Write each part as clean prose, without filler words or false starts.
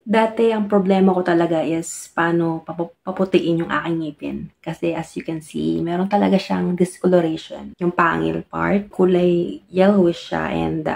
Dati, ang problema ko talaga is paano paputiin yung aking ngipin. Kasi as you can see, meron talaga siyang discoloration. Yung pangil part, kulay yellowish siya and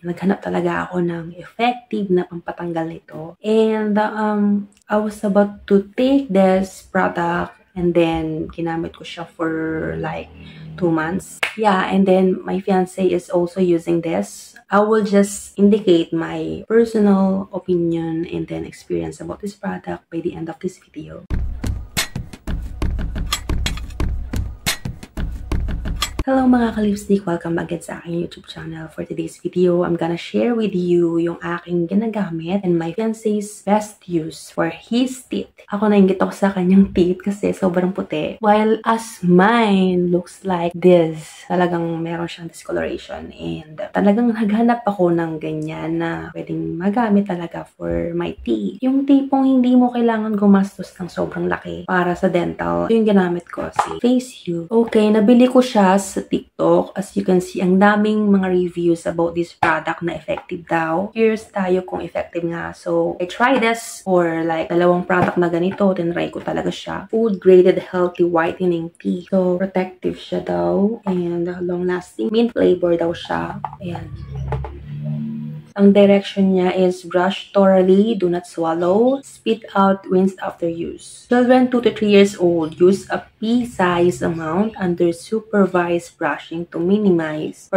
naghanap talaga ako ng effective na pampatanggal nito. And I was about to take this product and then ginamit ko siya for like 2 months. Yeah, and then my fiance is also using this. I will just indicate my personal opinion and then experience about this product by the end of this video. Hello mga ka-lipstick! Welcome again sa aking YouTube channel. For today's video, I'm gonna share with you yung aking ginagamit and my fiance's best use for his teeth. Ako nainggit ako sa kanyang teeth kasi sobrang puti. While as mine looks like this, talagang meron siyang discoloration and talagang naghanap ako ng ganyan na pwedeng magamit talaga for my teeth. Yung tipong hindi mo kailangan gumastos ng sobrang laki para sa dental. Yung ginamit ko si FaceU. Okay, nabili ko siya sa TikTok. As you can see, ang daming mga reviews about this product na effective daw. Curious tayo kung effective nga. So, I tried this for like 2 product na ganito. Tinry ko talaga siya. Food-graded healthy whitening tea. So, protective siya daw. And long-lasting. Mint flavor daw siya. Ayan. Ang direction niya is brush thoroughly, do not swallow, spit out, rinse after use. Children 2 to 3 years old use a pea-sized amount under supervised brushing to minimize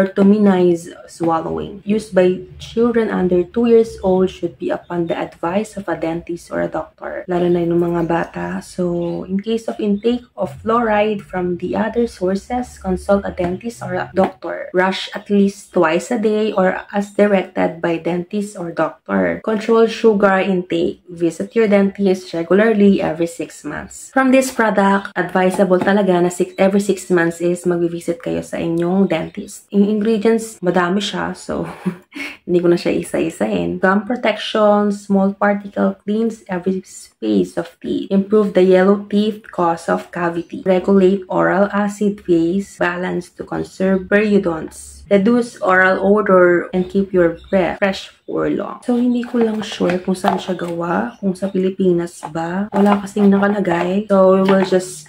swallowing. Used by children under 2 years old should be upon the advice of a dentist or a doctor. Lalo na yung mga bata. So, in case of intake of fluoride from the other sources, consult a dentist or a doctor. Brush at least twice a day or as directed by dentist or doctor. Control sugar intake. Visit your dentist regularly every 6 months. From this product, advisable talaga na every 6 months is mag-visit kayo sa inyong dentist. Yung ingredients, madami siya, so hindi ko na siya isa-isahin. Gum protection, small particle cleans every space of teeth. Improve the yellow teeth cause of cavity. Regulate oral acid phase balance to conserve periodonts. Reduce oral odor and keep your breath fresh for long. So, hindi ko lang sure kung saan siya gawa, kung sa Pilipinas ba. Wala kasing nakalagay. So, we will just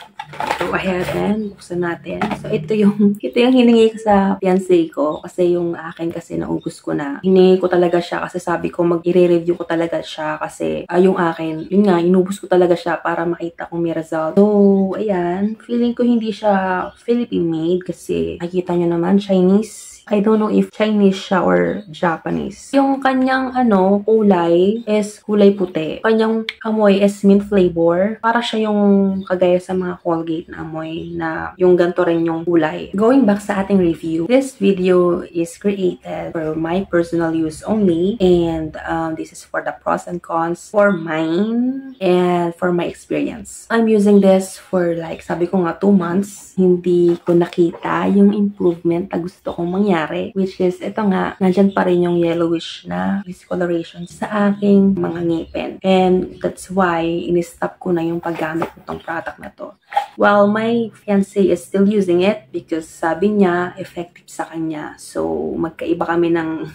go ahead and buksan natin. So, ito yung hiningi ko sa fiancé ko kasi yung akin kasi naubos ko na. Hiningi ko talaga siya kasi sabi ko i-review ko talaga siya kasi yung akin, yun nga, inubos ko talaga siya para makita kung may result. So, ayan. Feeling ko hindi siya Philippine made kasi nakikita nyo naman, Chinese. I don't know if Chinese siya or Japanese. Yung kanyang kulay is kulay puti. Kanyang amoy is mint flavor. Para siya yung kagaya sa mga Colgate na amoy na yung ganito rin yung kulay. Going back sa ating review, this video is created for my personal use only and this is for the pros and cons for mine and for my experience. I'm using this for like, sabi ko nga 2 months. Hindi ko nakita yung improvement na gusto kong mangyari. Which is, ito nga, nandyan pa rin yung yellowish na discoloration sa aking mga ngipin. And that's why, in-stop ko na yung paggamit ng product na to. While my fiancé is still using it because sabi niya, effective sa kanya. So, magkaiba kami ng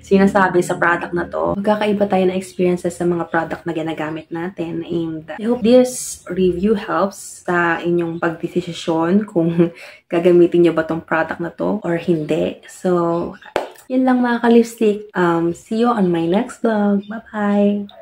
sinasabi sa product na to. Magkakaiba tayo na experiences sa mga product na ginagamit natin. And I hope this review helps sa inyong pagdesisyon kung gagamitin niyo ba tong product na to or hindi. So, yun lang mga ka-lipstick. See you on my next vlog. Bye-bye!